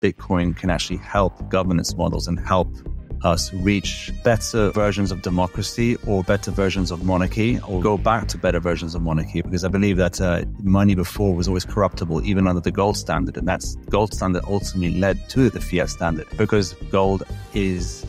Bitcoin can actually help governance models and help us reach better versions of democracy or better versions of monarchy, or go back to better versions of monarchy, because I believe that money before was always corruptible, even under the gold standard. And that gold standard ultimately led to the fiat standard, because gold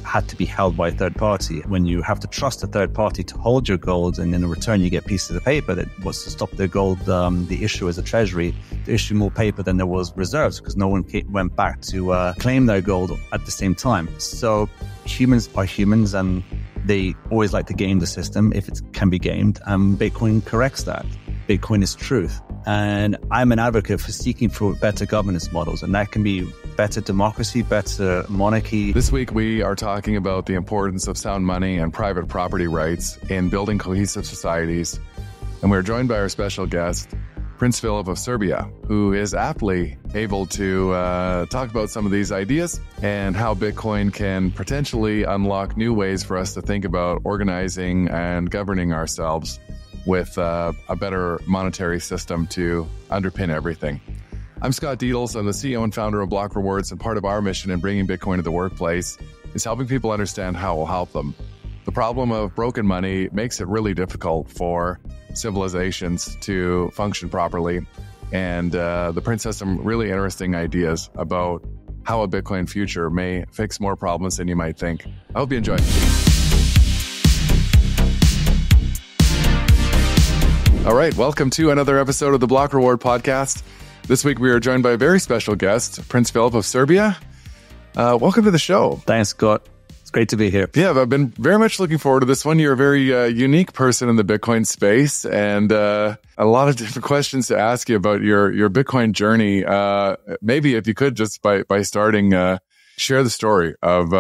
had to be held by a third party. When you have to trust a third party to hold your gold, and in return you get pieces of paper, that was to stop the gold, the issue as a treasury, to issue more paper than there was reserves, because no one went back to claim their gold at the same time. So humans are humans, and they always like to game the system if it can be gamed. And Bitcoin corrects that. Bitcoin is truth. And I'm an advocate for seeking for better governance models, and that can be better democracy, better monarchy. This week, we are talking about the importance of sound money and private property rights in building cohesive societies. And we're joined by our special guest, Prince Philip of Serbia, who is aptly able to talk about some of these ideas and how Bitcoin can potentially unlock new ways for us to think about organizing and governing ourselves with a better monetary system to underpin everything. I'm Scott Deedles. I'm the CEO and founder of Block Rewards, and part of our mission in bringing Bitcoin to the workplace is helping people understand how it will help them. The problem of broken money makes it really difficult for civilizations to function properly. And the Prince has some really interesting ideas about how a Bitcoin future may fix more problems than you might think. I hope you enjoy. All right, welcome to another episode of the Block Reward podcast. This week we are joined by a very special guest, Prince Philip of Serbia. Welcome to the show. Thanks, Scott. It's great to be here. Yeah, I've been very much looking forward to this one. You're a very unique person in the Bitcoin space, and a lot of different questions to ask you about your Bitcoin journey. Maybe if you could just by starting, share the story of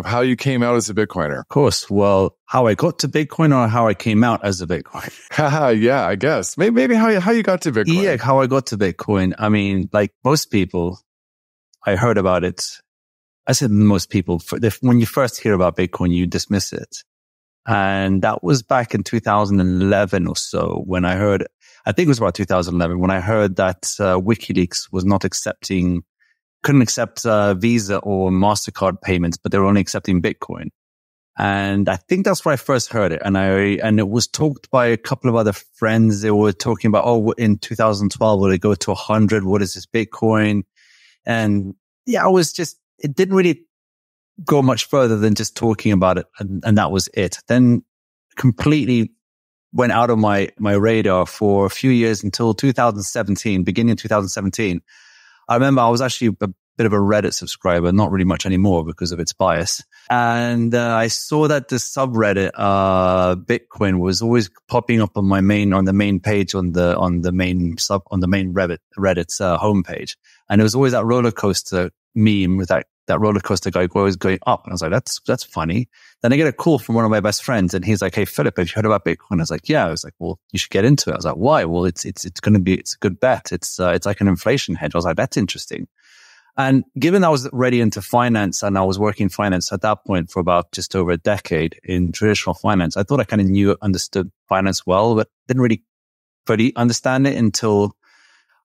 how you came out as a Bitcoiner. Of course. Well, how I got to Bitcoin or how I came out as a Bitcoiner? Yeah, I guess. Maybe how you got to Bitcoin. Yeah, how I got to Bitcoin. I mean, like most people, I heard about it. I said most people, when you first hear about Bitcoin, you dismiss it. And that was back in 2011 or so when I think it was about 2011, when I heard that WikiLeaks was couldn't accept Visa or MasterCard payments, but they were only accepting Bitcoin. And I think that's where I first heard it. And it was talked by a couple of other friends. They were talking about, in 2012, will it go to 100? What is this Bitcoin? And yeah, it didn't really go much further than just talking about it. And that was it. Then completely went out of my radar for a few years until 2017, beginning of 2017. I remember I was actually a bit of a Reddit subscriber, not really much anymore because of its bias. And I saw that the subreddit, Bitcoin, was always popping up on the main page on the main Reddit homepage. And it was always that roller coaster meme with that roller coaster guy always going up. And I was like, that's funny. Then I get a call from one of my best friends, and he's like, "Hey, Philip, have you heard about Bitcoin?" I was like, "Yeah." I was like, "Well, you should get into it." I was like, "Why?" "Well, it's a good bet. It's like an inflation hedge." I was like, "That's interesting." And given I was already into finance and I was working finance at that point for about just over a decade in traditional finance, I thought I kind of understood finance well, but didn't really fully understand it until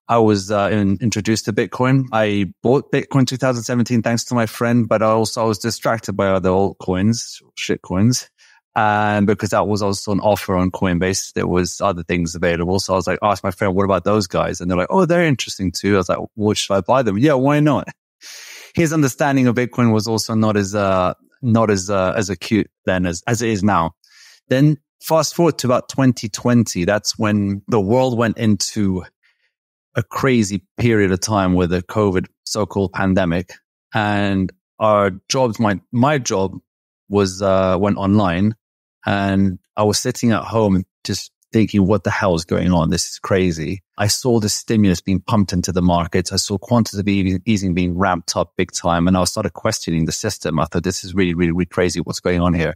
I was introduced to Bitcoin. I bought Bitcoin 2017 thanks to my friend, but I was distracted by other altcoins, shitcoins. And because that was also an offer on Coinbase, there was other things available. So I was like, asked my friend, what about those guys? And they're like, oh, they're interesting too. I was like, well, should I buy them? Yeah, why not? His understanding of Bitcoin was also not as acute then as it is now. Then fast forward to about 2020. That's when the world went into a crazy period of time with the COVID so-called pandemic, and our jobs, my job was, went online, and I was sitting at home just thinking, what the hell is going on? This is crazy. I saw the stimulus being pumped into the markets. I saw quantitative easing being ramped up big time, and I started questioning the system. I thought, this is really, really, really crazy. What's going on here?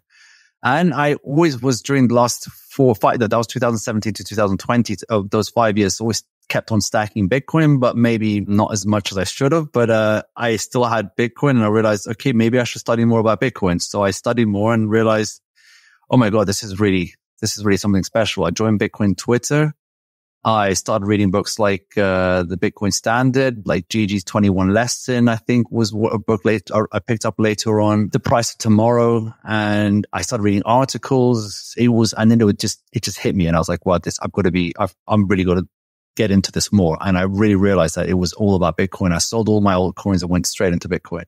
And I always was, during the last 4 or 5, that was 2017 to 2020, of those 5 years, always kept on stacking Bitcoin, but maybe not as much as I should have. But I still had Bitcoin, and I realized, okay, maybe I should study more about Bitcoin. So I studied more and realized, oh my God, this is really something special. I joined Bitcoin Twitter. I started reading books like The Bitcoin Standard, like Gigi's 21 Lesson, I think was a book I picked up later on. The Price of Tomorrow. And I started reading articles. And then it just hit me. And I was like, wow, I'm really going to get into this more. And I really realized that it was all about Bitcoin. I sold all my old coins and went straight into Bitcoin.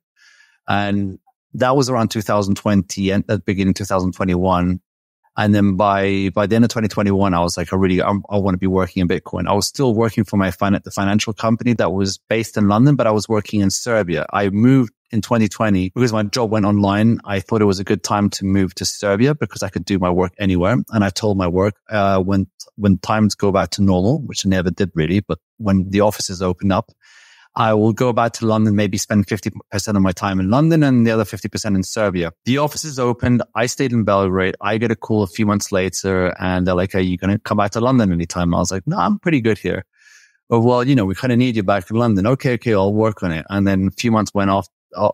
And that was around 2020 and at the beginning of 2021. And then by the end of 2021, I was like, I want to be working in Bitcoin. I was still working for the financial company that was based in London, but I was working in Serbia. I moved in 2020 because my job went online. I thought it was a good time to move to Serbia because I could do my work anywhere. And I told my work, when times go back to normal, which I never did really, but when the offices open up, I will go back to London, maybe spend 50% of my time in London and the other 50% in Serbia. The offices opened. I stayed in Belgrade. I get a call a few months later and they're like, are you going to come back to London anytime? I was like, no, I'm pretty good here. Oh, well, we kind of need you back in London. Okay, I'll work on it. And then a few months went off.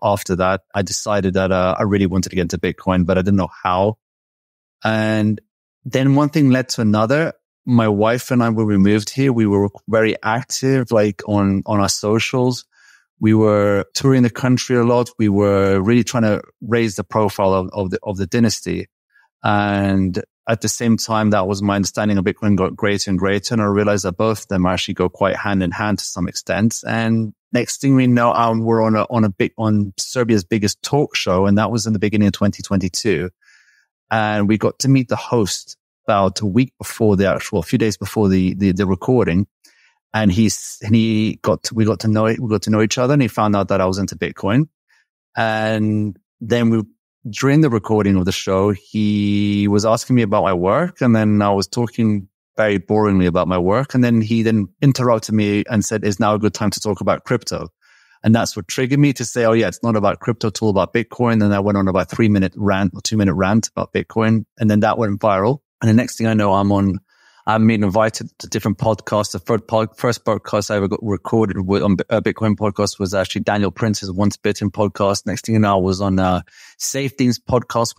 After that, I decided that I really wanted to get into Bitcoin, but I didn't know how. And then one thing led to another. My wife and I, when we moved here, we were very active, like on our socials. We were touring the country a lot. We were really trying to raise the profile of the dynasty. And at the same time, that was my understanding of Bitcoin got greater and greater. And I realized that both of them actually go quite hand in hand to some extent. And next thing we know, we're on Serbia's biggest talk show. And that was in the beginning of 2022. And we got to meet the host about a week before a few days before the recording. And we got to know each other and he found out that I was into Bitcoin. And then during the recording of the show, he was asking me about my work. And then I was talking very boringly about my work. And then he interrupted me and said, is now a good time to talk about crypto? And that's what triggered me to say, oh yeah, it's not about crypto, it's all about Bitcoin. And I went on about 3-minute rant or 2-minute rant about Bitcoin. And then that went viral. And the next thing I know, I'm being invited to different podcasts. The first podcast I ever got recorded on a Bitcoin podcast was actually Daniel Prince's Once Bitten podcast. Next thing you know, I was on Safe Things podcast,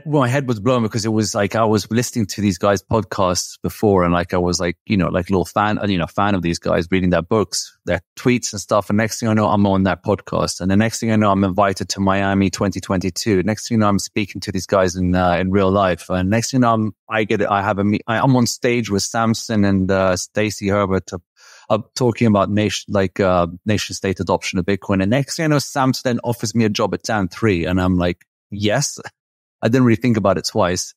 my head was blown because it was like I was listening to these guys' podcasts before, and like I was like, like a little fan of these guys, reading their books, their tweets and stuff. And next thing I know, I'm on that podcast. And the next thing I know, I'm invited to Miami 2022. Next thing you know, I'm speaking to these guys in real life. And next thing you know, I'm on stage with Samson and Stacey Herbert talking about nation state adoption of Bitcoin. And next thing I know, Samson then offers me a job at Jan3. And I'm like, yes. I didn't really think about it twice.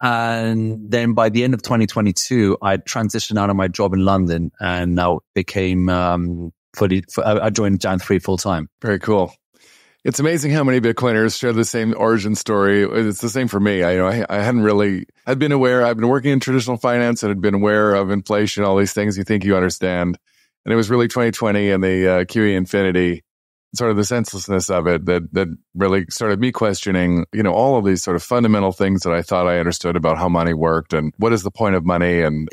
And then by the end of 2022, I transitioned out of my job in London and now became I joined Jan3 full time. Very cool. It's amazing how many Bitcoiners share the same origin story. It's the same for me. I'd been working in traditional finance and had been aware of inflation, all these things you think you understand. And it was really 2020 and the QE infinity, sort of the senselessness of it that really started me questioning, all of these sort of fundamental things that I thought I understood about how money worked and what is the point of money. And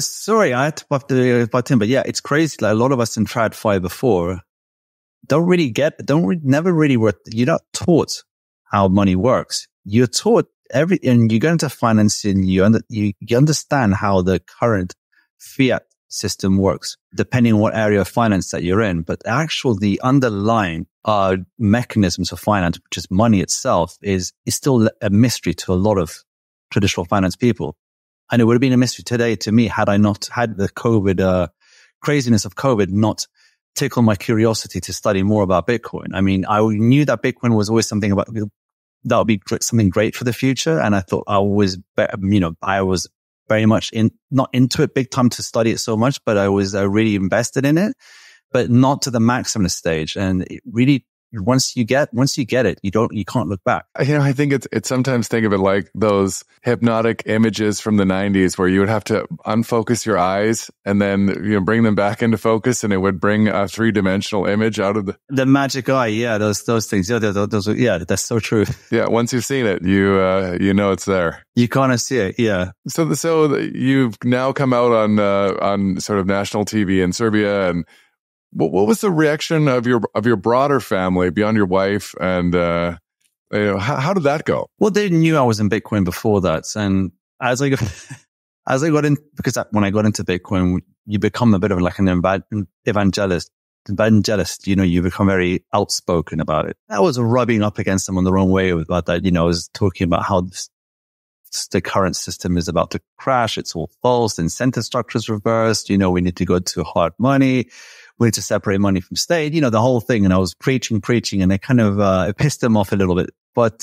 sorry, I had to butt in, but yeah, it's crazy. Like a lot of us in TradFi before you're not taught how money works. You're taught and you go into financing, you understand how the current fiat system works, depending on what area of finance that you're in. But the underlying mechanisms of finance, which is money itself, is still a mystery to a lot of traditional finance people. And it would have been a mystery today to me had I not had the COVID craziness of COVID not tickle my curiosity to study more about Bitcoin. I mean, I knew that Bitcoin was always something that would be something great for the future. And I thought I was very much not into it big time to study it so much, but I was really invested in it, but not to the maximalist stage. And it really, once you get it, you can't look back. I think it's sometimes think of it like those hypnotic images from the 90s where you would have to unfocus your eyes and then bring them back into focus, and it would bring a 3-dimensional image out of the magic eye. Yeah, those things. Yeah, that's so true. Yeah, once you've seen it, you know it's there. You kind of see it. Yeah. So you've now come out on sort of national TV in Serbia, and what was the reaction of your broader family beyond your wife, and how did that go? Well, they knew I was in Bitcoin before that, and as because when I got into Bitcoin, you become a bit of like an evangelist, you become very outspoken about it. I was rubbing up against someone the wrong way about that. I was talking about how the current system is about to crash. It's all false. The incentive structure is reversed. We need to go to hard money. We need to separate money from state, the whole thing. And I was preaching, and it kind of, it pissed them off a little bit. But,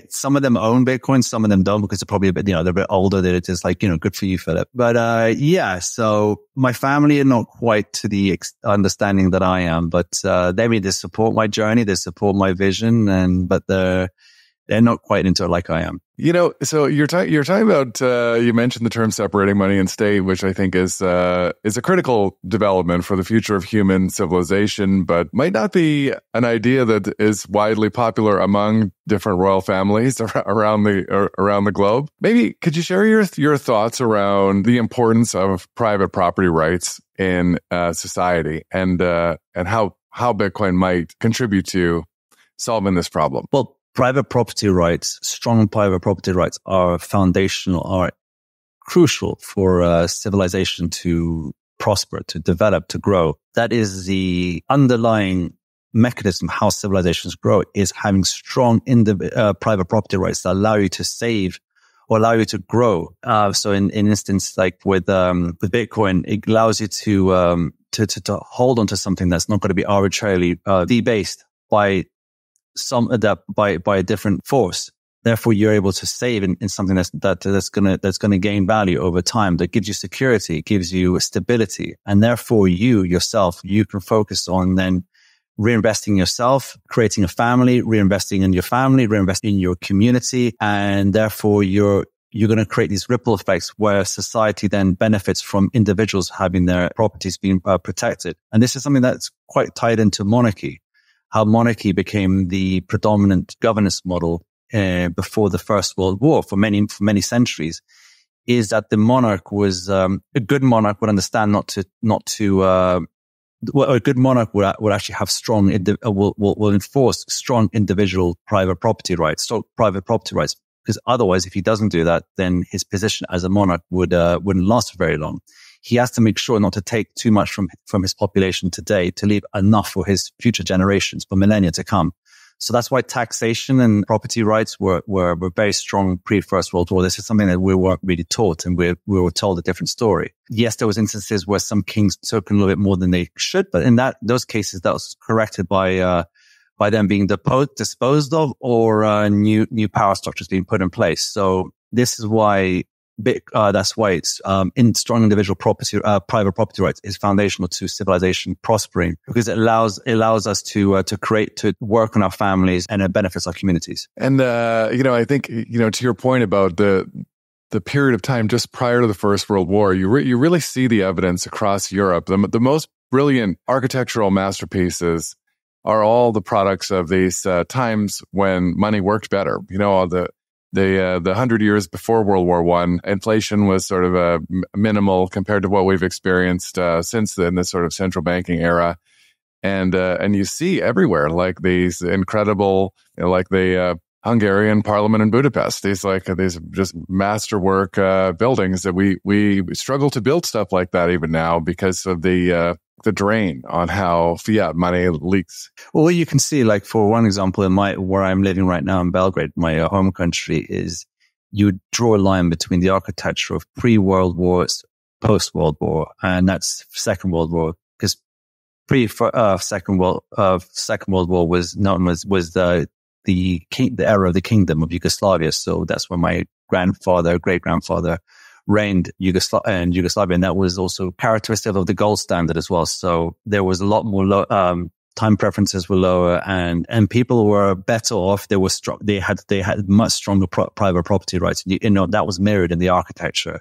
some of them own Bitcoin, some of them don't because they're probably a bit, they're a bit older. They're just like, good for you, Philip. But, so my family are not quite to the understanding that I am, but, they support my journey. They support my vision but they're not quite into it like I am. So you're talking about, you mentioned the term separating money and state, which I think is a critical development for the future of human civilization, but might not be an idea that is widely popular among different royal families around the globe. Maybe could you share your thoughts around the importance of private property rights in society and how Bitcoin might contribute to solving this problem? Well, private property rights, strong private property rights are foundational, are crucial for civilization to prosper, to develop, to grow. That is the underlying mechanism how civilizations grow, is having strong private property rights that allow you to save or allow you to grow. So in instance, like with Bitcoin, it allows you to hold on to something that's not going to be arbitrarily debased by by a different force. Therefore, you're able to save in something that's gonna gain value over time. That gives you security, gives you stability, and therefore you can focus on then reinvesting yourself, creating a family, reinvesting in your family, reinvesting in your community, and therefore you're going to create these ripple effects where society then benefits from individuals having their properties being protected. And this is something that's quite tied into monarchy. How monarchy became the predominant governance model before the First World War for many centuries, is that the monarch was a good monarch would understand a good monarch would actually have will enforce strong individual private property rights, because otherwise, if he doesn't do that, then his position as a monarch wouldn't last for very long. He has to make sure not to take too much from his population today to leave enough for his future generations, for millennia to come. So that's why taxation and property rights were very strong pre-First World War. This is something that we weren't really taught, and we were told a different story. Yes, there was instances where some kings took a little bit more than they should, but in those cases, that was corrected by them being disposed of, or new power structures being put in place. So this is why that's why it's in strong individual property, private property rights is foundational to civilization prospering, because it allows us to work on our families, and it benefits our communities. And I think to your point about the period of time just prior to the First World War, you really see the evidence across Europe. The most brilliant architectural masterpieces are all the products of these times when money worked better. The 100 years before World War I, inflation was sort of minimal compared to what we've experienced since then, this sort of central banking era. And you see everywhere like these incredible, like the Hungarian Parliament in Budapest. These just masterwork buildings that we struggle to build stuff like that even now because of the drain on how fiat money leaks. Well, you can see, like, for one example, where I'm living right now in Belgrade, my home country, is you draw a line between the architecture of pre-World War, post-World War, and that's Second World War. Because Second World War was known as the era of the Kingdom of Yugoslavia. So that's where my great grandfather reigned Yugoslavia, and that was also characteristic of the gold standard as well. So there was a lot more time preferences were lower, and people were better off. They were strong. They had much stronger private property rights. That was mirrored in the architecture.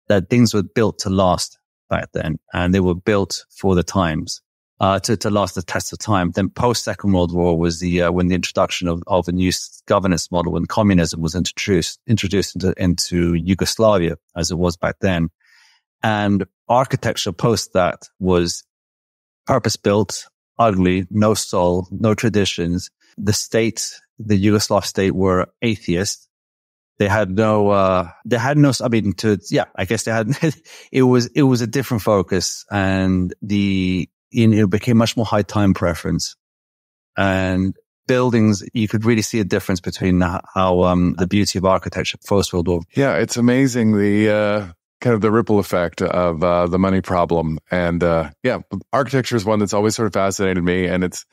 That things were built to last back then, and they were built for the times. To last the test of time. Then post Second World War was when the introduction of a new governance model, when communism was introduced into Yugoslavia as it was back then. And architecture post that was purpose built, ugly, no soul, no traditions. The Yugoslav state were atheists. They had no, I guess they had, it was a different focus, and it became much more high time preference, and buildings, you could really see a difference between how the beauty of architecture post World War. Yeah, it's amazing the kind of the ripple effect of the money problem. And architecture is one that's always sort of fascinated me, and it's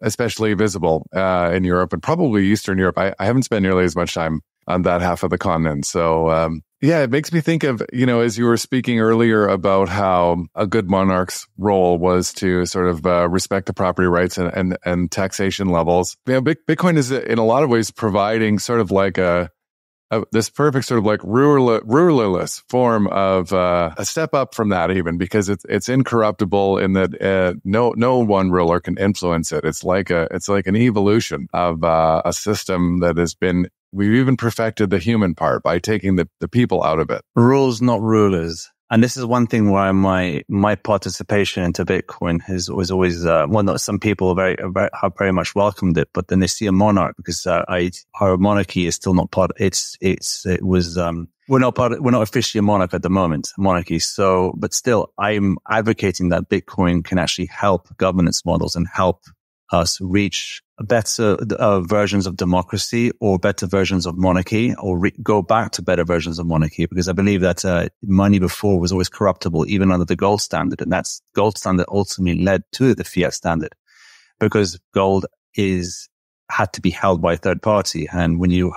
especially visible in Europe and probably Eastern Europe. I haven't spent nearly as much time on that half of the continent. So it makes me think of, as you were speaking earlier about how a good monarch's role was to sort of respect the property rights and taxation levels. Bitcoin is in a lot of ways providing sort of like this perfect sort of like rulerless form of a step up from that, even because it's incorruptible in that no one ruler can influence it. It's like an evolution of a system that has been. We've even perfected the human part by taking the people out of it. Rules, not rulers. And this is one thing where my participation into Bitcoin was always, some people have very much welcomed it, but then they see a monarch because, our monarchy is still not part we're not officially a monarch at the moment, monarchy. So, but still, I'm advocating that Bitcoin can actually help governance models and help us reach better versions of democracy or better versions of monarchy, or go back to better versions of monarchy, because I believe that money before was always corruptible, even under the gold standard. And that's gold standard ultimately led to the fiat standard, because gold had to be held by a third party. And when you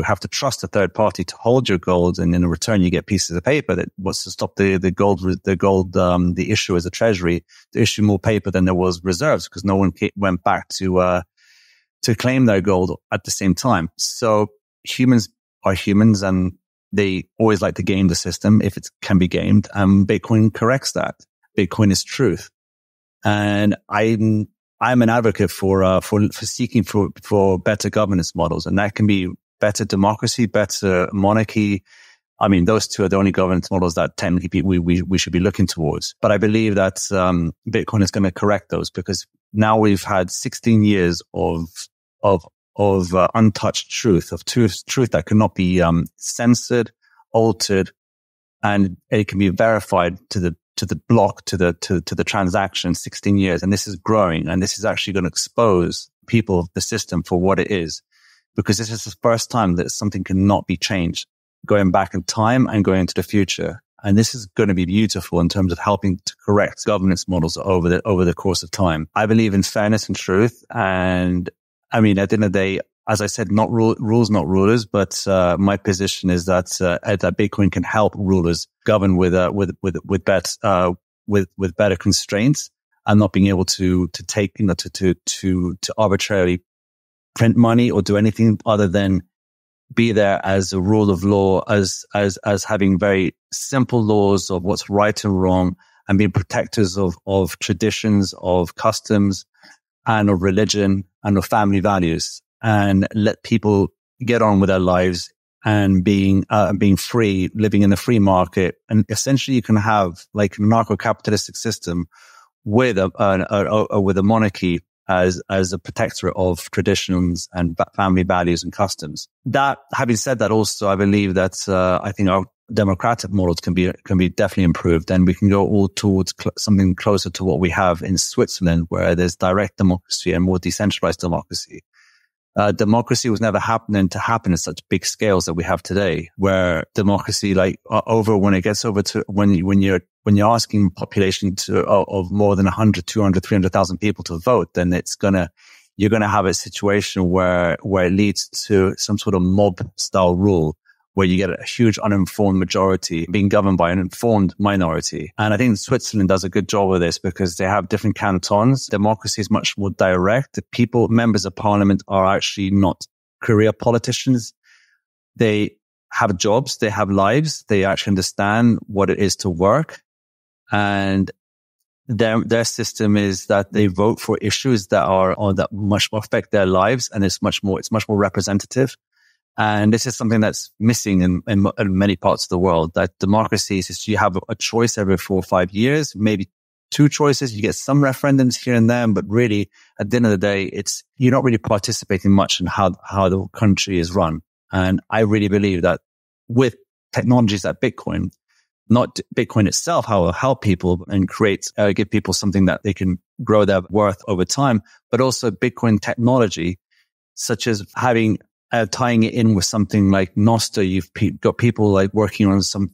have to trust a third party to hold your gold, and in return you get pieces of paper, that was to stop the issue as a treasury to issue more paper than there was reserves, because no one went back to claim their gold at the same time. So humans are humans, and they always like to game the system if it can be gamed. And Bitcoin corrects that. Bitcoin is truth. And I'm an advocate for seeking for better governance models, and that can be better democracy, better monarchy. I mean, those two are the only governance models that technically we should be looking towards. But I believe that Bitcoin is going to correct those, because now we've had 16 years of untouched truth, of truth that cannot be censored, altered, and it can be verified to the block, to the transaction. 16 years, and this is growing, and this is actually going to expose people of the system for what it is, because this is the first time that something cannot be changed, going back in time and going into the future. And this is going to be beautiful in terms of helping to correct governance models over the course of time. I believe in fairness and truth, and I mean, at the end of the day, as I said, not rules, not rulers, but my position is that Bitcoin can help rulers govern with better constraints, and not being able to take, to arbitrarily print money or do anything other than be there as a rule of law, as having very simple laws of what's right and wrong, and being protectors of traditions, of customs, and of religion, and of family values, and let people get on with their lives and being free, living in a free market. And essentially you can have like a narco-capitalistic system with a monarchy as a protector of traditions and family values and customs. That, having said that, also, I believe that, I think our democratic models can be definitely improved, and we can go all towards something closer to what we have in Switzerland, where there's direct democracy and more decentralized democracy. Democracy was never happening to happen at such big scales that we have today, where democracy, when you're asking population of more than 100, 200, 300,000 people to vote, then you're going to have a situation where it leads to some sort of mob style rule, where you get a huge uninformed majority being governed by an informed minority. And I think Switzerland does a good job of this, because they have different cantons. Democracy is much more direct. The members of parliament are actually not career politicians. They have jobs, they have lives, they actually understand what it is to work. And their system is that they vote for issues that much more affect their lives, and it's much more representative. And this is something that's missing in many parts of the world, that democracy is you have a choice every 4 or 5 years, maybe 2 choices. You get some referendums here and there, but really at the end of the day, you're not really participating much in how the country is run. And I really believe that with technologies like Bitcoin, not Bitcoin itself, how it will help people and give people something that they can grow their worth over time, but also Bitcoin technology, such as tying it in with something like Nostr. You've got people like working on something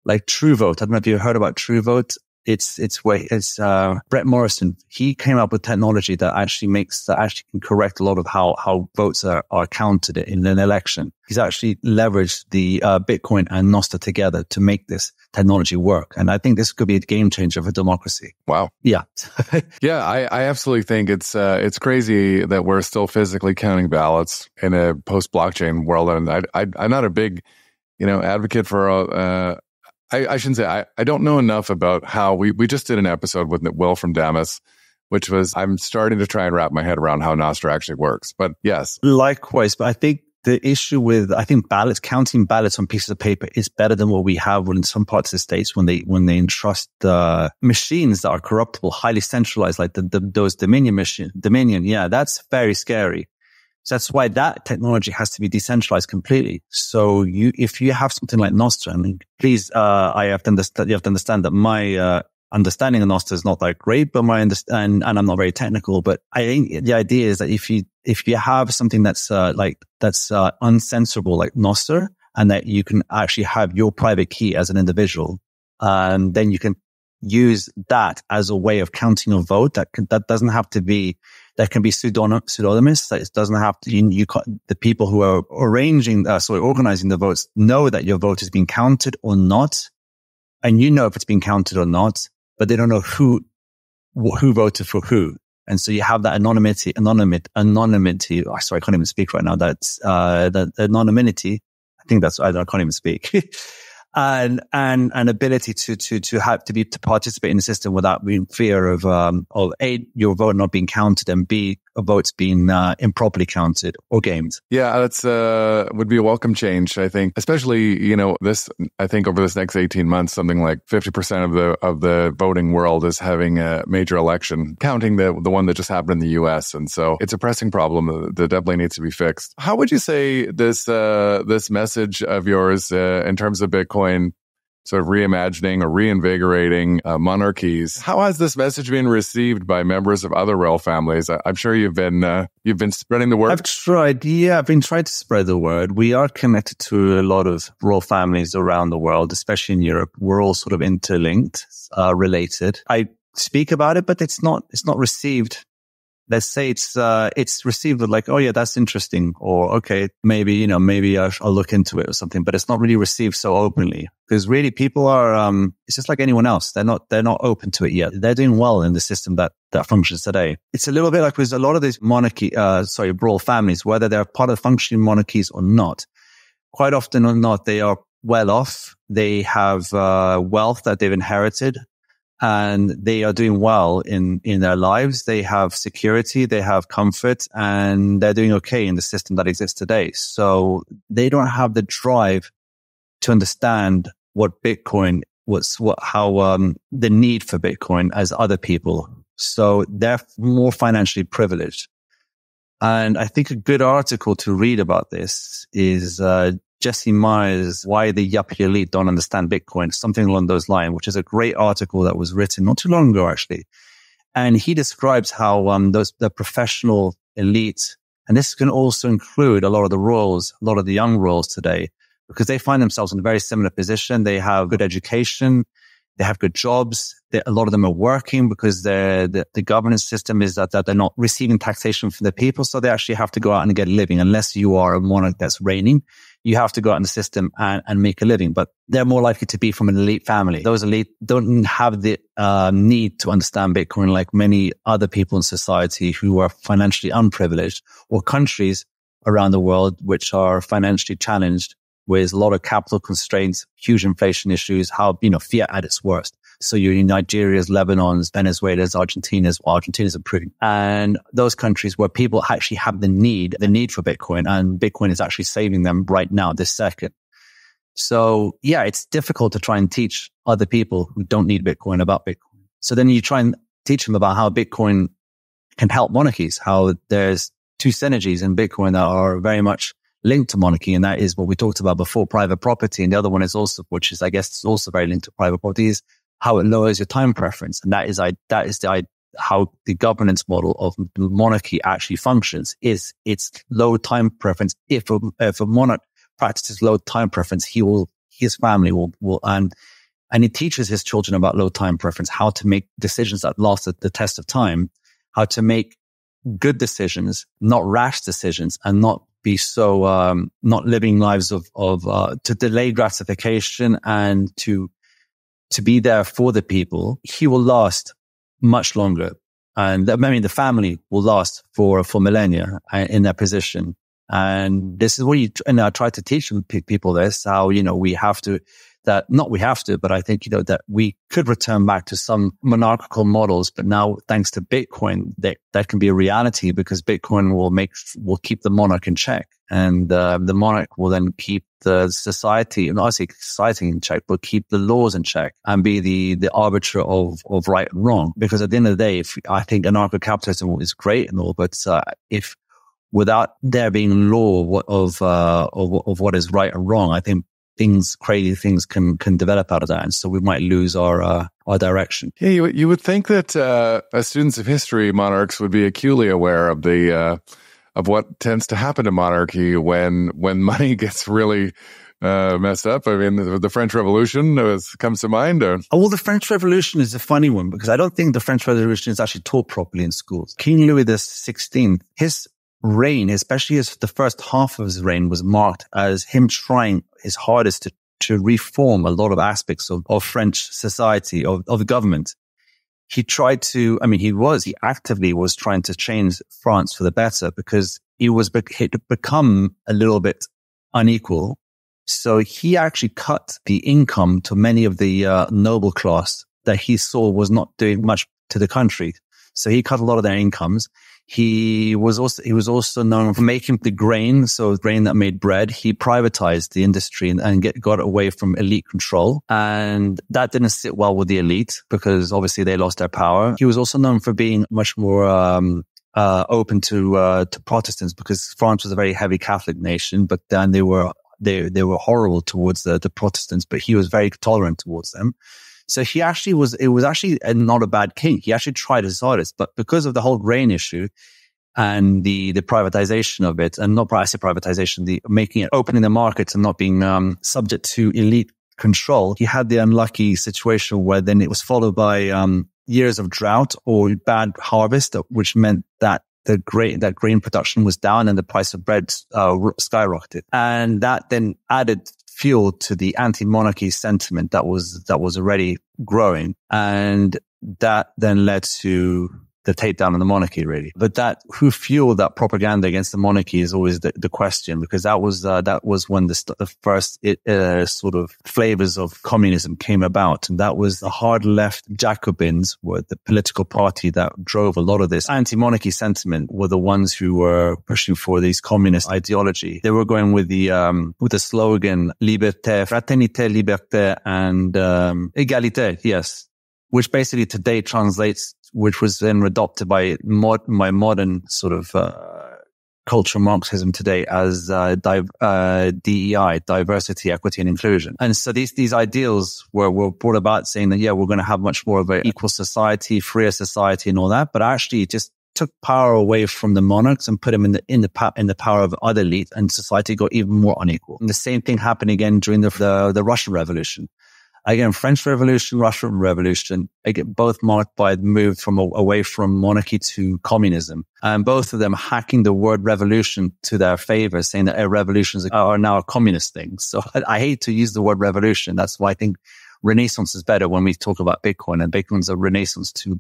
like True Vote. I don't know if you've heard about True Vote. It's Brett Morrison. He came up with technology that actually can correct a lot of how votes are counted in an election. He's actually leveraged the Bitcoin and Nostr together to make this technology work. And I think this could be a game changer for democracy. Wow. Yeah. Yeah, I absolutely think it's crazy that we're still physically counting ballots in a post-blockchain world. And I'm not a big, advocate for I shouldn't say, I don't know enough about how we just did an episode with Will from Damas, which was, I'm starting to try and wrap my head around how Nostr actually works. But yes. Likewise. But I think the issue with, counting ballots on pieces of paper is better than what we have in some parts of the States when they entrust machines that are corruptible, highly centralized, like those Dominion. Yeah, that's very scary. So that's why that technology has to be decentralized completely. So if you have something like Nostr, I mean, please, you have to understand that my understanding of Nostr is not that great, but and I'm not very technical. But I think the idea is that if you have something that's uncensorable like Nostr, and that you can actually have your private key as an individual, then you can use that as a way of counting a vote. That doesn't have to be. That can be pseudonymous. That it doesn't have to. The people who are organizing the votes know that your vote is being counted or not, and you know if it's being counted or not, but they don't know who voted for who. And so you have that anonymity. Oh, sorry, I can't even speak right now. That's the anonymity. I think I can't even speak. And ability to participate in the system without being fear of A, your vote not being counted, and B, a vote's being improperly counted or gamed. Yeah, that's would be a welcome change, I think. Especially, I think over this next 18 months, something like 50% of the voting world is having a major election, counting the one that just happened in the US. And so it's a pressing problem that definitely needs to be fixed. How would you say this message of yours in terms of Bitcoin sort of reimagining or reinvigorating monarchies, how has this message been received by members of other royal families? I'm sure you've been spreading the word. I've been trying to spread the word. We are connected to a lot of royal families around the world, especially in Europe. We're all sort of interlinked, related. I speak about it, but it's not received. Let's say it's received with like, oh yeah, that's interesting, or okay, maybe I'll look into it or something. But it's not really received so openly, because really people are. It's just like anyone else. They're not open to it yet. They're doing well in the system that functions today. It's a little bit like with a lot of these royal families, whether they're part of functioning monarchies or not. Quite often or not, they are well off. They have wealth that they've inherited, and they are doing well in their lives. They have security, they have comfort, and they're doing okay in the system that exists today. So they don't have the drive to understand what Bitcoin, the need for Bitcoin as other people. So they're more financially privileged. And I think a good article to read about this is Jesse Myers' Why the Yuppie Elite Don't Understand Bitcoin, something along those lines, which is a great article that was written not too long ago, actually. And he describes how the professional elite, and this can also include a lot of the royals, a lot of the young royals today, because they find themselves in a very similar position. They have good education, they have good jobs. A lot of them are working because the governance system is that they're not receiving taxation from the people, so they actually have to go out and get a living. Unless you are a monarch that's reigning, you have to go out in the system and make a living. But they're more likely to be from an elite family. Those elite don't have the need to understand Bitcoin like many other people in society who are financially unprivileged, or countries around the world which are financially challenged with a lot of capital constraints, huge inflation issues, fiat at its worst. So you're in Nigeria's, Lebanon's, Venezuela's, Argentina's improving. And those countries where people actually have the need for Bitcoin, and Bitcoin is actually saving them right now, this second. So yeah, it's difficult to try and teach other people who don't need Bitcoin about Bitcoin. So then you try and teach them about how Bitcoin can help monarchies, how there's two synergies in Bitcoin that are very much linked to monarchy, and that is what we talked about before, private property. And the other one is also, which is, I guess, it's also very linked to private property, is how it lowers your time preference. And that is how the governance model of monarchy actually functions. Is it's low time preference. If a monarch practices low time preference, his family will and he teaches his children about low time preference, how to make decisions that last the test of time, how to make good decisions, not rash decisions, and not be so, not living lives to delay gratification and to be there for the people. He will last much longer. And I mean, the family will last for millennia in that position. And this is what I try to teach people this, how, we have to, but I think, that we could return back to some monarchical models. But now, thanks to Bitcoin, that can be a reality, because Bitcoin will keep the monarch in check. And the monarch will then keep the society, not say society in check, but keep the laws in check and be the arbiter of right and wrong. Because at the end of the day, I think anarcho-capitalism is great and all, but if without there being law of what is right and wrong, I think crazy things can develop out of that. And so we might lose our direction. Yeah, you would think that as students of history, monarchs would be acutely aware of of what tends to happen to monarchy when money gets really messed up. I mean, the French Revolution comes to mind. Well, the French Revolution is a funny one, because I don't think the French Revolution is actually taught properly in schools. King Louis XVI, his reign, especially the first half of his reign, was marked as him trying his hardest to reform a lot of aspects of French society, of the government. He actively was trying to change France for the better, because he had become a little bit unequal. So he actually cut the income to many of the noble class that he saw was not doing much to the country. So he cut a lot of their incomes. He was also known for making the grain, so grain that made bread. He privatized the industry and got away from elite control. And that didn't sit well with the elite, because obviously they lost their power. He was also known for being much more open to Protestants, because France was a very heavy Catholic nation, but then they were horrible towards the Protestants, but he was very tolerant towards them. So it was actually not a bad king. He actually tried his hardest, but because of the whole grain issue and the privatization of it, and not privatization, opening the markets and not being subject to elite control, he had the unlucky situation where then it was followed by years of drought or bad harvest, which meant that that grain production was down and the price of bread skyrocketed, and that then added fuel to the anti-monarchy sentiment that was already growing, and that then led to the takedown of the monarchy, really. But who fueled that propaganda against the monarchy is always the question, because that was when the first sort of flavors of communism came about, and that was the hard left Jacobins, were the political party that drove a lot of this anti-monarchy sentiment, were the ones who were pushing for these communist ideology. They were going with the slogan "Liberté, Fraternité, Liberté," and Égalité, yes, which basically today translates, which was then adopted by modern sort of cultural Marxism today as DEI, diversity, equity, and inclusion. And so these ideals were brought about saying that, we're going to have much more of an equal society, freer society, and all that. But actually, it just took power away from the monarchs and put them in the power of other elite, and society got even more unequal. And the same thing happened again during the Russian Revolution. Again, French Revolution, Russian Revolution, again, both marked by the move away from monarchy to communism. And both of them hacking the word revolution to their favor, saying that revolutions are now a communist thing. So I hate to use the word revolution. That's why I think Renaissance is better when we talk about Bitcoin, and Bitcoin's a renaissance to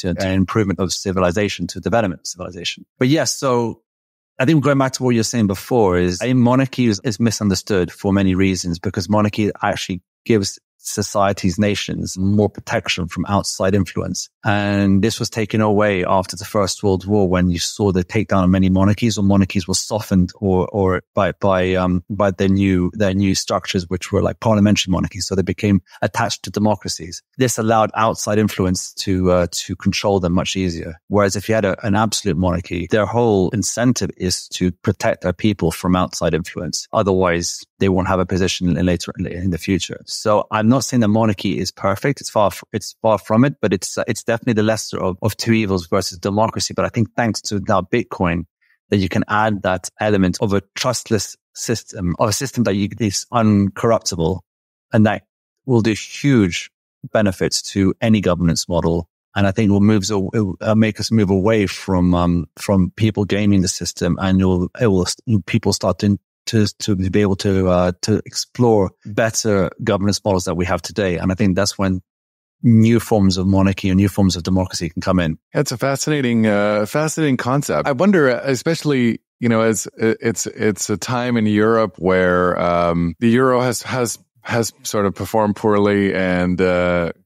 an improvement of civilization, to development of civilization. But yes, so I think going back to what you were saying before, is I think monarchy is misunderstood for many reasons, because monarchy actually gives societies, nations, more protection from outside influence. And this was taken away after the First World War, when you saw the takedown of many monarchies, or monarchies were softened or by their new structures, which were like parliamentary monarchies. So they became attached to democracies. This allowed outside influence to control them much easier. Whereas if you had an absolute monarchy, their whole incentive is to protect their people from outside influence. Otherwise, they won't have a position later in the future. So I'm not saying the monarchy is perfect. It's far from it, but it's definitely the lesser of two evils versus democracy. But I think thanks to now Bitcoin, that you can add that element of a trustless system, of a system that is uncorruptible, and that will do huge benefits to any governance model. And I think it will make us move away from people gaming the system, and people start to be able to explore better governance models that we have today. And I think that's when new forms of monarchy and new forms of democracy can come in. It's a fascinating concept. I wonder, especially, as it's a time in Europe where the euro has sort of performed poorly, and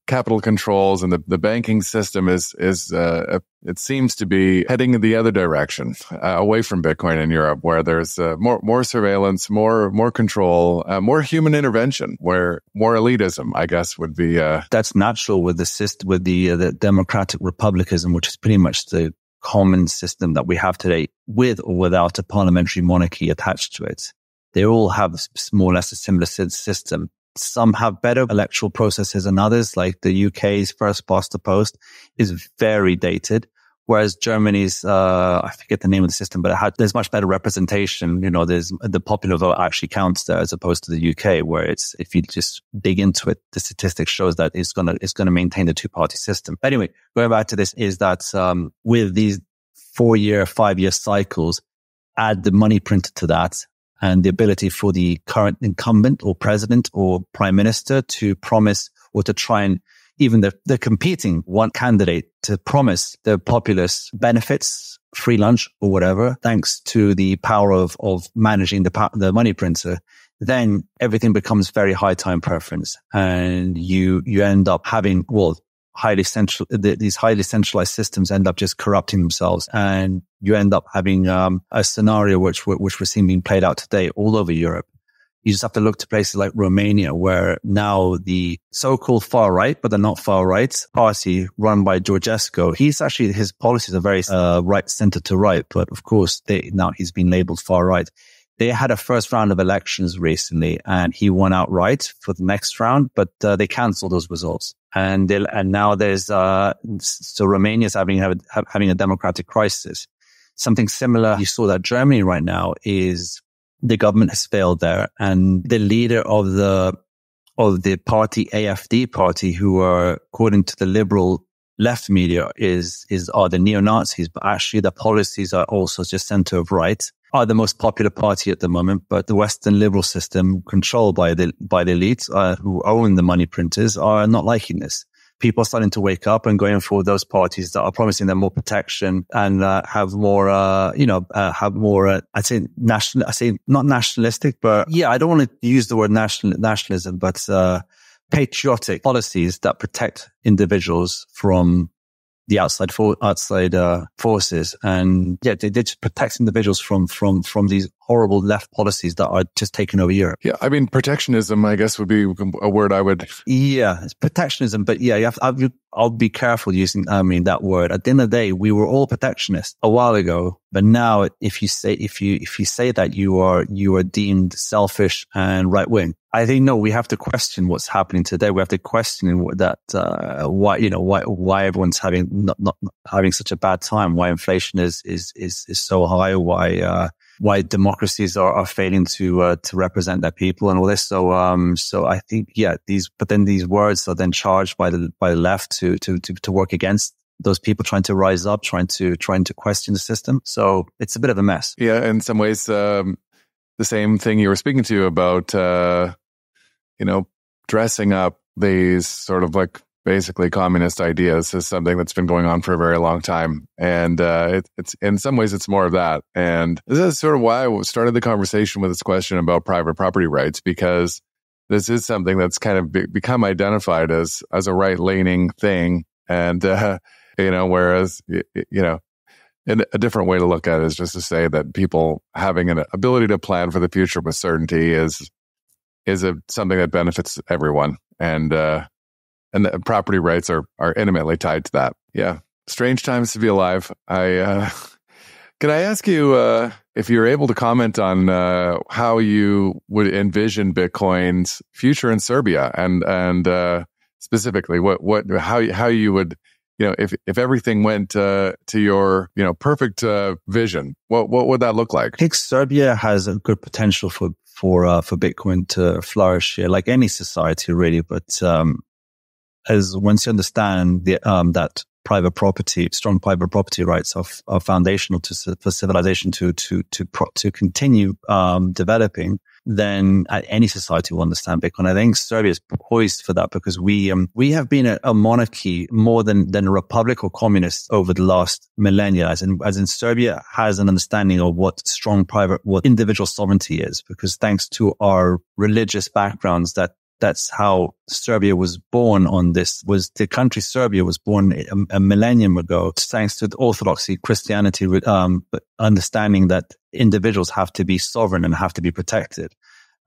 capital controls and the banking system is it seems to be heading in the other direction, away from Bitcoin in Europe, where there's more surveillance, more control, more human intervention, where more elitism, I guess, would be. That's natural with the democratic republicanism, which is pretty much the common system that we have today, with or without a parliamentary monarchy attached to it. They all have more or less a similar system. Some have better electoral processes than others, like the UK's first past the post is very dated, whereas Germany's, I forget the name of the system, but there's much better representation. There's the popular vote actually counts there, as opposed to the UK, where if you just dig into it, the statistics shows that it's going to maintain the two-party system. Anyway, going back to this is that, with these 4-year, 5-year cycles, add the money printer to that, and the ability for the current incumbent or president or prime minister to promise, or to try and even the competing one candidate to promise the populace benefits, free lunch or whatever, thanks to the power of managing the money printer, then everything becomes very high time preference. And you end up having, these highly centralized systems end up just corrupting themselves, and you end up having a scenario which we're seeing being played out today all over Europe. You just have to look to places like Romania, where now the so-called far right, but they're not far right, party run by Georgescu, his policies are very right center to right, but of course now he's been labeled far right. They had a first round of elections recently, and he won outright for the next round, but they cancelled those results. And now there's so Romania's having a democratic crisis. Something similar you saw that Germany right now is the government has failed there, and the leader of the party, AfD party, who are, according to the liberal left media, are the neo-Nazis, but actually the policies are also just center of right, are the most popular party at the moment. But the Western liberal system, controlled by the elites who own the money printers, are not liking this. People are starting to wake up and going for those parties that are promising them more protection and have more, I'd say national. I say not nationalistic, but yeah, I don't want to use the word nationalism, but patriotic policies that protect individuals from the outside forces. And yeah, they just protect individuals from these horrible left policies that are just taking over Europe. Yeah, I mean, protectionism, I guess, would be a word I would. Yeah, it's protectionism, but yeah, I'll be careful using, that word. At the end of the day, we were all protectionists a while ago, but now if you say that you are deemed selfish and right wing, I think no, we have to question what's happening today. We have to question that why everyone's not having such a bad time, why inflation is so high, why democracies are failing to represent their people and all this. So I think these words are then charged by the left to work against those people trying to rise up, trying to question the system. So it's a bit of a mess. Yeah, in some ways, the same thing you were speaking to about dressing up these sort of like basically communist ideas is something that's been going on for a very long time. And it's in some ways, it's more of that. And this is sort of why I started the conversation with this question about private property rights, because this is something that's kind of become identified as a right-leaning thing. And, whereas, and a different way to look at it is just to say that people having an ability to plan for the future with certainty is something that benefits everyone. And the property rights are intimately tied to that. Yeah. Strange times to be alive. Could I ask you if you're able to comment on how you would envision Bitcoin's future in Serbia, and specifically how you would, if everything went to your perfect vision, what would that look like? I think Serbia has a good potential for Bitcoin to flourish here, like any society really. But as once you understand that strong private property rights are foundational for civilization to continue developing, then any society will understand Bitcoin. I think Serbia is poised for that because we have been a monarchy more than a republic or communist over the last millennia, as in Serbia has an understanding of what individual sovereignty is, because thanks to our religious backgrounds, that's how Serbia was born the country Serbia was born a millennium ago, thanks to the orthodoxy, Christianity, but understanding that individuals have to be sovereign and have to be protected.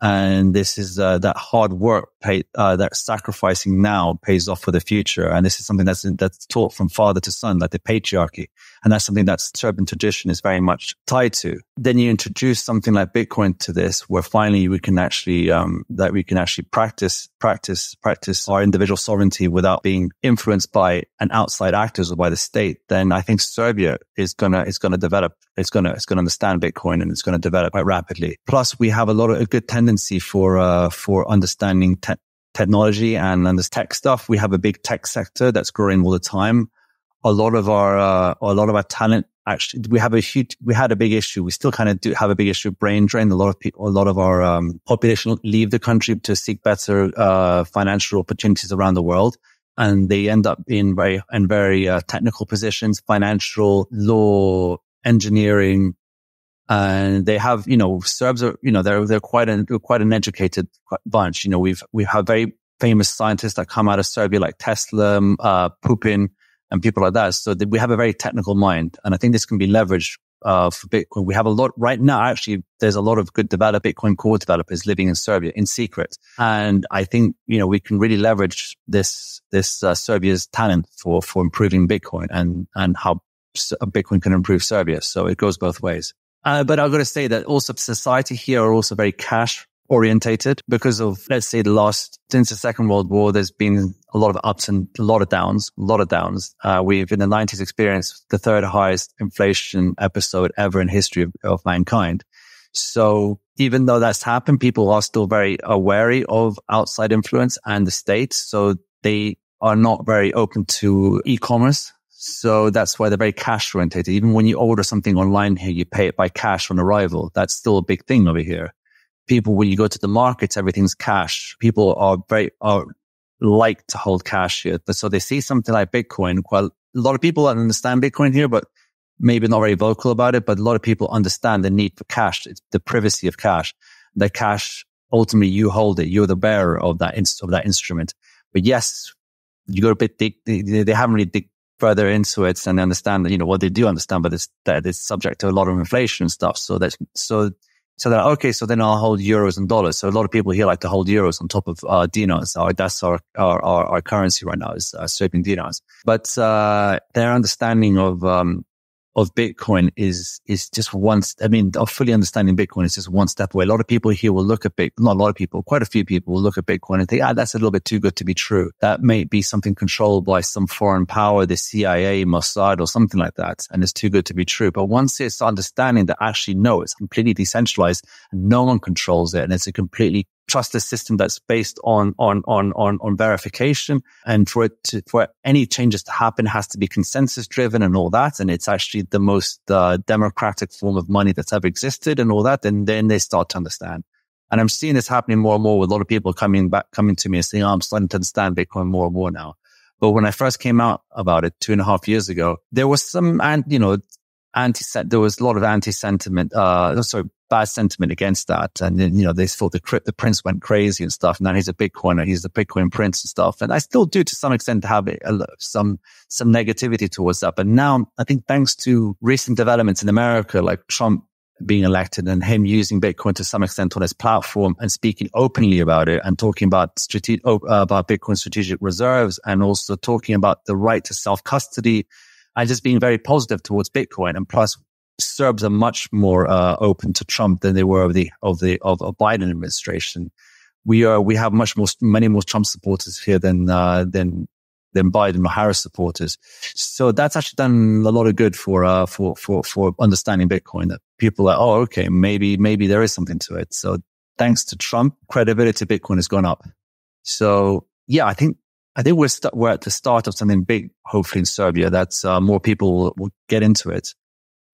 And this is that hard work, that sacrificing now pays off for the future. And this is something that's taught from father to son, like the patriarchy. And that's something that Serbian tradition is very much tied to. Then you introduce something like Bitcoin to this, where finally we can actually practice our individual sovereignty without being influenced by an outside actors or by the state. Then I think Serbia is gonna develop. It's gonna understand Bitcoin, and it's gonna develop quite rapidly. Plus, we have a good tendency for understanding technology and this tech stuff. We have a big tech sector that's growing all the time. A lot of our talent, actually, we had a big issue. We still kind of do have a big issue of brain drain. A lot of our population leave the country to seek better financial opportunities around the world. And they end up in very technical positions, financial, law, engineering. And they have, Serbs are, they're quite an educated bunch. We have very famous scientists that come out of Serbia, like Tesla, Pupin, and people like that. So we have a very technical mind. And I think this can be leveraged for Bitcoin. We have a lot right now. Actually, there's a lot of good Bitcoin core developers living in Serbia in secret. And I think, we can really leverage this Serbia's talent for improving Bitcoin and how Bitcoin can improve Serbia. So it goes both ways. But I've got to say that also society here are also very cash orientated because of, let's say, since the Second World War, there's been a lot of ups and a lot of downs. We've in the 90s experienced the third highest inflation episode ever in history of mankind. So even though that's happened, people are still very wary of outside influence and the state. So they are not very open to e-commerce. So that's why they're very cash orientated. Even when you order something online here, you pay it by cash on arrival. That's still a big thing over here. People, when you go to the markets, everything's cash. People are like to hold cash here. So they see something like Bitcoin. Well, a lot of people understand Bitcoin here, but maybe not very vocal about it. But a lot of people understand the need for cash. It's the privacy of cash. The cash, ultimately, you hold it. You're the bearer of that instrument. But yes, you go a bit deep. They haven't really dig further into it, and they understand that, what they do understand, but that it's subject to a lot of inflation and stuff. So they're okay. So then I'll hold euros and dollars. So a lot of people here like to hold euros on top of dinars. That's our currency right now is Serbian dinars. But their understanding of Bitcoin is just of fully understanding Bitcoin is just one step away. A lot of people here will look at not a lot of people, quite a few people will look at Bitcoin and think, that's a little bit too good to be true. That may be something controlled by some foreign power, the CIA, Mossad, or something like that. And it's too good to be true. But once it's understanding that actually, no, it's completely decentralized and no one controls it. And it's a completely trustless system that's based on verification. And for any changes to happen, it has to be consensus driven and all that. And it's actually the most democratic form of money that's ever existed and all that. And then they start to understand. And I'm seeing this happening more and more with a lot of people coming to me and saying, I'm starting to understand Bitcoin more and more now. But when I first came out about it 2.5 years ago, there was some, there was a lot of bad sentiment against that. And then, they thought the prince went crazy and stuff. Now he's a Bitcoiner. He's the Bitcoin prince and stuff. And I still do to some extent have some negativity towards that. But now I think thanks to recent developments in America, like Trump being elected and him using Bitcoin to some extent on his platform and speaking openly about it and talking about Bitcoin strategic reserves and also talking about the right to self-custody and just being very positive towards Bitcoin. And plus, Serbs are much more open to Trump than they were of Biden administration. We have many more Trump supporters here than Biden or Harris supporters. So that's actually done a lot of good for understanding Bitcoin. That people are, oh, okay, maybe there is something to it. So thanks to Trump, credibility of Bitcoin has gone up. So yeah, I think we're at the start of something big. Hopefully in Serbia, that's more people will get into it.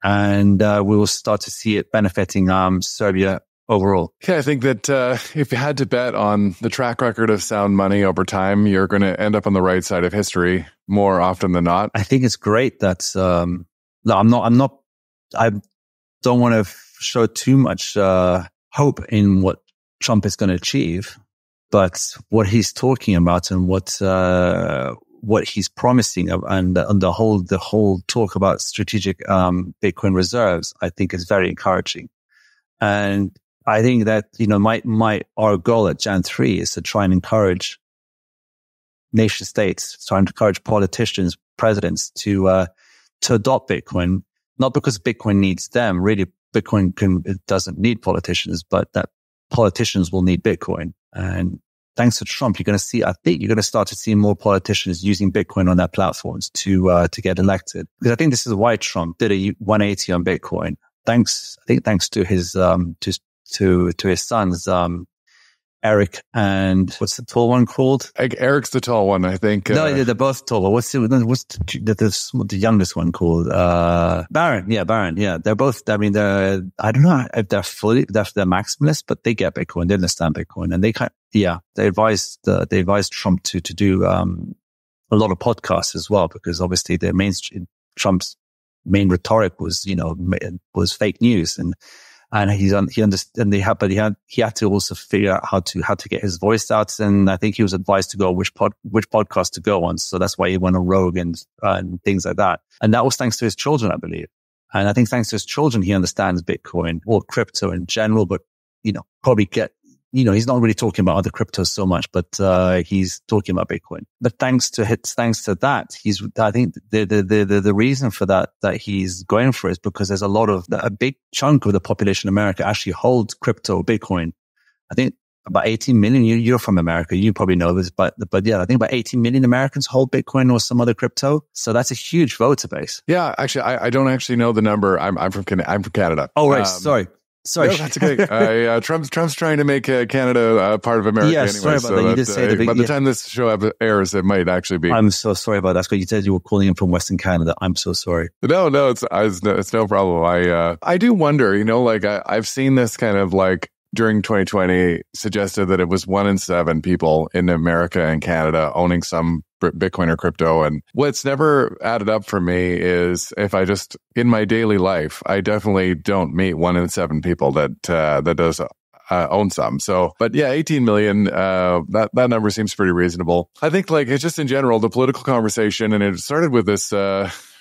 And we will start to see it benefiting Serbia overall. Yeah, I think that if you had to bet on the track record of sound money over time, you're going to end up on the right side of history more often than not. I think it's great that I don't want to show too much hope in what Trump is going to achieve, but what he's talking about and what he's promising and the whole talk about strategic Bitcoin reserves, I think is very encouraging. And I think that, our goal at Jan 3 is to try and encourage nation states, try and encourage politicians, presidents to adopt Bitcoin, not because Bitcoin needs them. Really, it doesn't need politicians, but that politicians will need Bitcoin. And thanks to Trump, you're going to start to see more politicians using Bitcoin on their platforms to get elected. Because I think this is why Trump did a 180 on Bitcoin. Thanks to his to his sons, Eric and what's the tall one called? Eric's the tall one, I think. No, they're both tall. What's the youngest one called? Barron. Yeah, Barron. Yeah, they're both. I mean, I don't know if they're maximalists, but they get Bitcoin. They understand Bitcoin, and they advised Trump to do a lot of podcasts as well, because obviously Trump's main rhetoric was fake news and he had to also figure out how to get his voice out. And I think he was advised to go which podcast to go on. So that's why he went on Rogue and things like that. And that was thanks to his children, I believe. And I think thanks to his children, he understands Bitcoin or crypto in general, but, he's not really talking about other cryptos so much, but he's talking about Bitcoin. But thanks to that, I think the reason for that he's going for it is because there's a big chunk of the population in America actually holds crypto, Bitcoin. I think about 18 million. You're from America, you probably know this, but yeah, I think about 18 million Americans hold Bitcoin or some other crypto. So that's a huge voter base. Yeah, actually, I don't actually know the number. I'm from Canada. Oh, right. Sorry. No, that's okay. Trump's trying to make Canada part of America. Yeah, anyway, sorry about that. You did say by the time this show airs, it might actually be. I'm so sorry about that. You said you were calling him from Western Canada. I'm so sorry. No, it's no problem. I do wonder. I've seen this kind of like during 2020 suggested that it was 1 in 7 people in America and Canada owning some Bitcoin or crypto. And what's never added up for me is if I just, in my daily life, I definitely don't meet 1 in 7 people that does own some. So, but yeah, 18 million, that number seems pretty reasonable. I think it's just in general, the political conversation, and it started with this,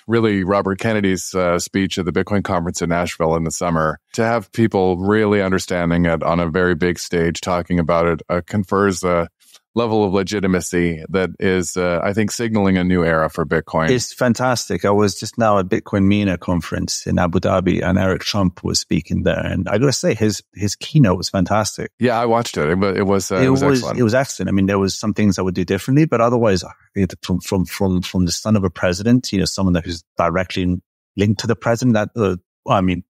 really Robert Kennedy's speech at the Bitcoin conference in Nashville in the summer. To have people really understanding it on a very big stage, talking about it, confers a level of legitimacy that is, I think, signaling a new era for Bitcoin. It's fantastic. I was just now at Bitcoin MENA conference in Abu Dhabi, and Eric Trump was speaking there. And I got to say, his keynote was fantastic. Yeah, I watched it. It was excellent. It was excellent. I mean, there was some things I would do differently, but otherwise, from the son of a president, someone that who's directly linked to the president,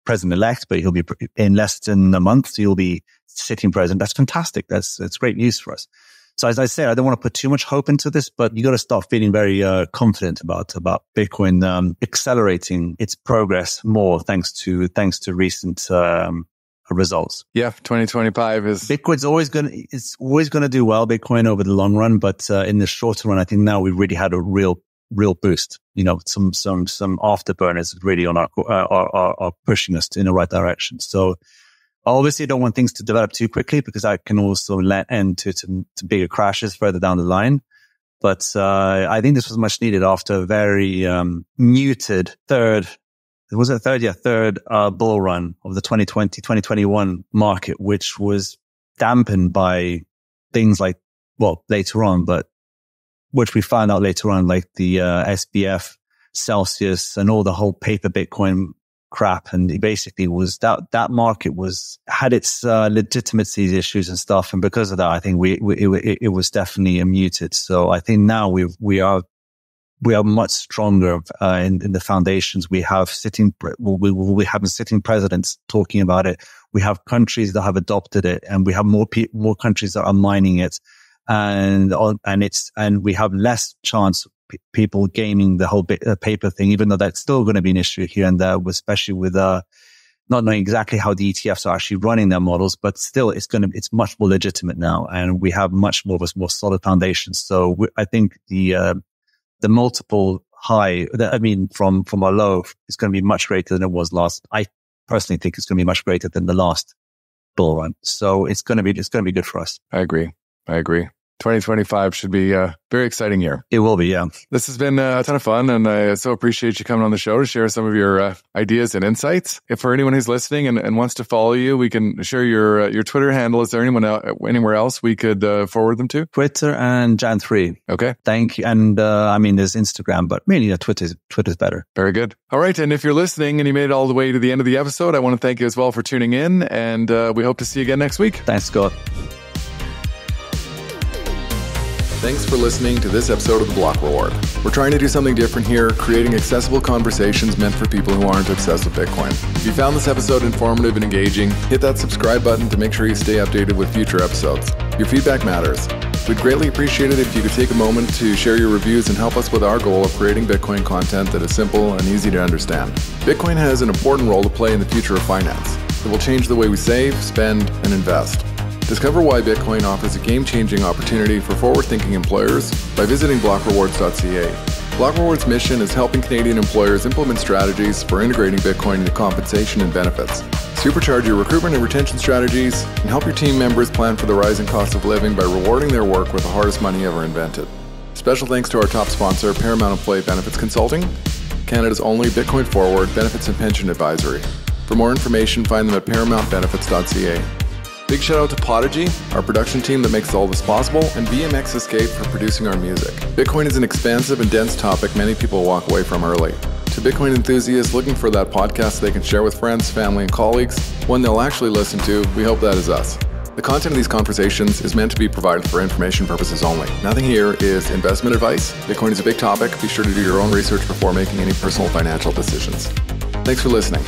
president-elect, but he'll be in less than a month. He'll be sitting president. That's fantastic. That's great news for us. So as I say, I don't want to put too much hope into this, but you got to start feeling very confident about Bitcoin accelerating its progress more thanks to recent results. Yeah, 2025 is Bitcoin's always going to do well, Bitcoin over the long run, but in the shorter run, I think now we really had a real boost. Some afterburners really are pushing us in the right direction. So Obviously, I don't want things to develop too quickly because that can also let end to bigger crashes further down the line. But I think this was much needed after a very muted third bull run of the 2020-2021 market, which was dampened by things like, well, later on, but which we found out later on, like the SBF, Celsius, and all the whole paper Bitcoin crap. And it basically was that market had its legitimacy issues and stuff. And because of that, I think it was definitely muted. So I think now we are much stronger in the foundations. We have sitting presidents talking about it. We have countries that have adopted it, and we have more countries that are mining it, and we have less chance of people gaming the whole paper thing, even though that's still going to be an issue here and there, especially with not knowing exactly how the ETFs are actually running their models. But still, it's much more legitimate now, and we have much more of a more solid foundation. So I think the multiple high, from our low, is going to be much greater than it was last. I personally think it's going to be much greater than the last bull run. So it's going to be good for us. I agree. 2025 should be a very exciting year. It will be, yeah. This has been a ton of fun, and I so appreciate you coming on the show to share some of your ideas and insights. If for anyone who's listening and wants to follow you, we can share your Twitter handle. Is there anywhere else we could forward them to? Twitter and Jan3. Okay. Thank you. And there's Instagram, but mainly Twitter's better. Very good. All right. And if you're listening and you made it all the way to the end of the episode, I want to thank you as well for tuning in, and we hope to see you again next week. Thanks, Scott. Thanks for listening to this episode of The Block Reward. We're trying to do something different here, creating accessible conversations meant for people who aren't obsessed with Bitcoin. If you found this episode informative and engaging, hit that subscribe button to make sure you stay updated with future episodes. Your feedback matters. We'd greatly appreciate it if you could take a moment to share your reviews and help us with our goal of creating Bitcoin content that is simple and easy to understand. Bitcoin has an important role to play in the future of finance. It will change the way we save, spend, and invest. Discover why Bitcoin offers a game-changing opportunity for forward-thinking employers by visiting blockrewards.ca. BlockRewards' mission is helping Canadian employers implement strategies for integrating Bitcoin into compensation and benefits, supercharge your recruitment and retention strategies, and help your team members plan for the rising cost of living by rewarding their work with the hardest money ever invented. Special thanks to our top sponsor, Paramount Employee Benefits Consulting, Canada's only Bitcoin forward benefits and pension advisory. For more information, find them at paramountbenefits.ca. Big shout out to Podigy, our production team that makes all this possible, and BMX Escape for producing our music. Bitcoin is an expansive and dense topic many people walk away from early. To Bitcoin enthusiasts looking for that podcast they can share with friends, family, and colleagues, one they'll actually listen to, we hope that is us. The content of these conversations is meant to be provided for information purposes only. Nothing here is investment advice. Bitcoin is a big topic. Be sure to do your own research before making any personal financial decisions. Thanks for listening.